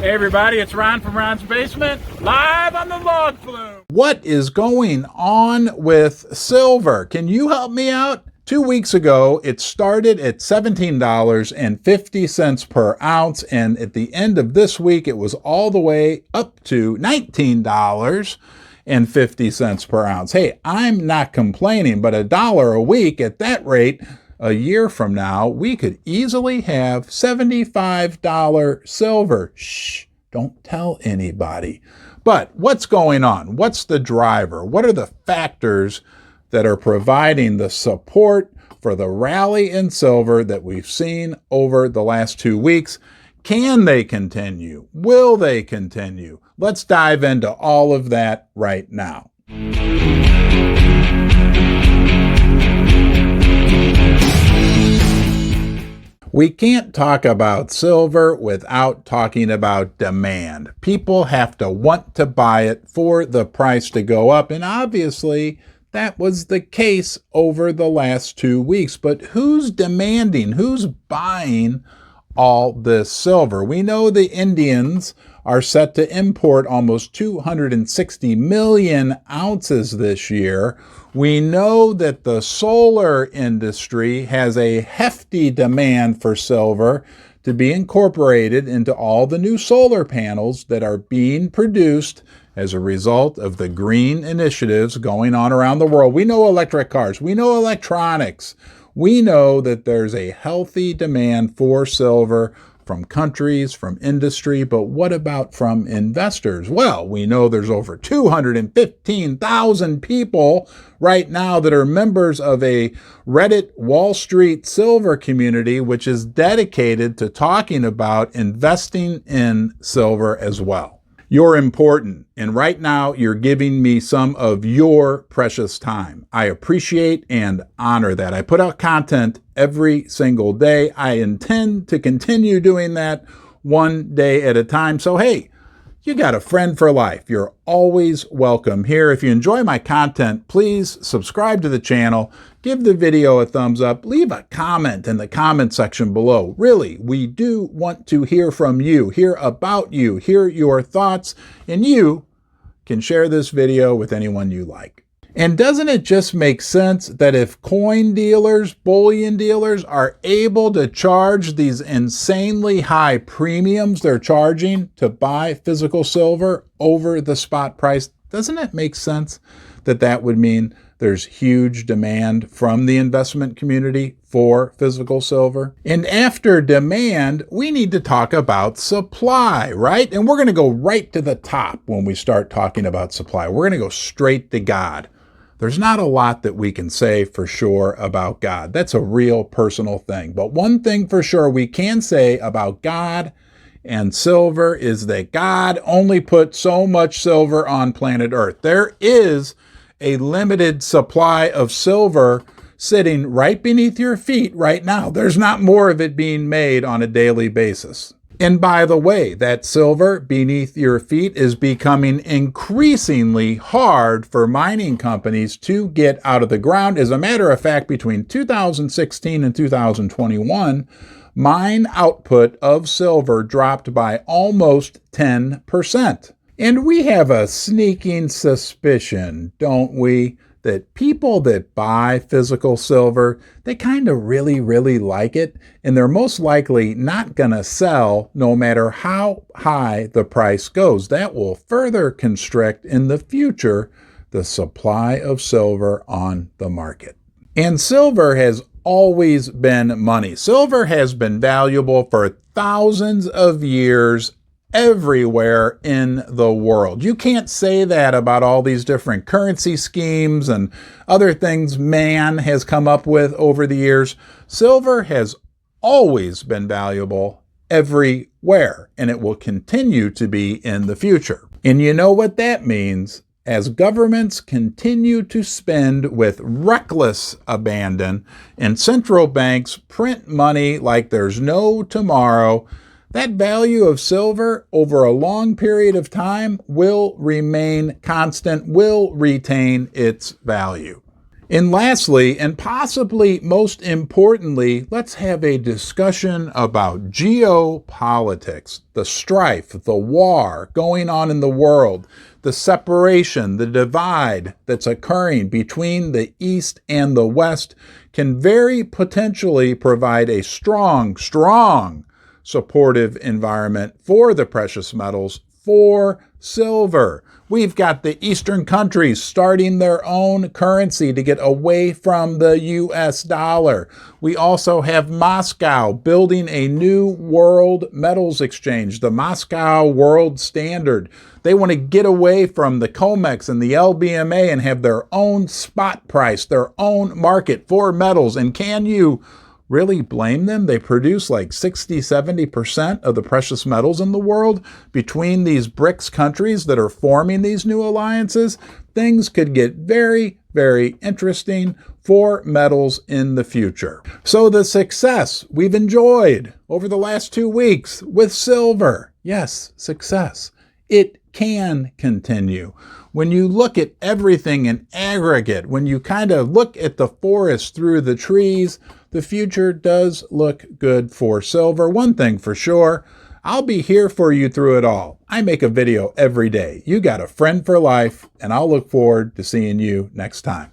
Hey everybody, it's Ron from Ron's Basement, live on the log flume. What is going on with silver? Can you help me out? 2 weeks ago, it started at $17.50 per ounce, and at the end of this week, it was all the way up to $19.50 per ounce. Hey, I'm not complaining, but $1 a week at that rate, a year from now, we could easily have $75 silver. Shh, don't tell anybody. But what's going on? What's the driver? What are the factors that are providing the support for the rally in silver that we've seen over the last 2 weeks? Can they continue? Will they continue? Let's dive into all of that right now. We can't talk about silver without talking about demand. People have to want to buy it for the price to go up, and obviously that was the case over the last 2 weeks. But who's demanding? Who's buying all this silver? We know the Indians are set to import almost 260 million ounces this year. We know that the solar industry has a hefty demand for silver to be incorporated into all the new solar panels that are being produced as a result of the green initiatives going on around the world. We know electric cars. We know electronics. We know that there's a healthy demand for silver from countries, from industry, but what about from investors? Well, we know there's over 215,000 people right now that are members of a Reddit Wall Street silver community, which is dedicated to talking about investing in silver as well. You're important, and right now you're giving me some of your precious time. I appreciate and honor that. I put out content every single day. I intend to continue doing that one day at a time. So hey, you got a friend for life. You're always welcome here. If you enjoy my content, please subscribe to the channel, give the video a thumbs up, leave a comment in the comment section below. Really, we do want to hear from you, hear about you, hear your thoughts, and you can share this video with anyone you like. And doesn't it just make sense that if coin dealers, bullion dealers are able to charge these insanely high premiums they're charging to buy physical silver over the spot price, doesn't it make sense that that would mean there's huge demand from the investment community for physical silver? And after demand, we need to talk about supply, right? And we're going to go right to the top when we start talking about supply. We're going to go straight to God. There's not a lot that we can say for sure about God. That's a real personal thing. But one thing for sure we can say about God and silver is that God only put so much silver on planet Earth. There is a limited supply of silver sitting right beneath your feet right now. There's not more of it being made on a daily basis. And by the way, that silver beneath your feet is becoming increasingly hard for mining companies to get out of the ground. As a matter of fact, between 2016 and 2021, mine output of silver dropped by almost 10%. And we have a sneaking suspicion, don't we, that people that buy physical silver, they kind of really like it, and they're most likely not going to sell no matter how high the price goes. That will further constrict in the future the supply of silver on the market. And silver has always been money. Silver has been valuable for thousands of years everywhere in the world. You can't say that about all these different currency schemes and other things man has come up with over the years. Silver has always been valuable everywhere, and it will continue to be in the future. And you know what that means? As governments continue to spend with reckless abandon and central banks print money like there's no tomorrow, that value of silver over a long period of time will remain constant, will retain its value. And lastly, and possibly most importantly, let's have a discussion about geopolitics, the strife, the war going on in the world, the separation, the divide that's occurring between the East and the West can very potentially provide a strong supportive environment for the precious metals, for silver. We've got the Eastern countries starting their own currency to get away from the US dollar. We also have Moscow building a new world metals exchange, the Moscow World Standard. They want to get away from the COMEX and the LBMA and have their own spot price, their own market for metals. And can you really blame them? They produce like 60-70% of the precious metals in the world. Between these BRICS countries that are forming these new alliances, things could get very, very interesting for metals in the future. So the success we've enjoyed over the last 2 weeks with silver, yes, success. It can continue. When you look at everything in aggregate, when you kind of look at the forest through the trees, the future does look good for silver. One thing for sure, I'll be here for you through it all. I make a video every day. You got a friend for life, and I'll look forward to seeing you next time.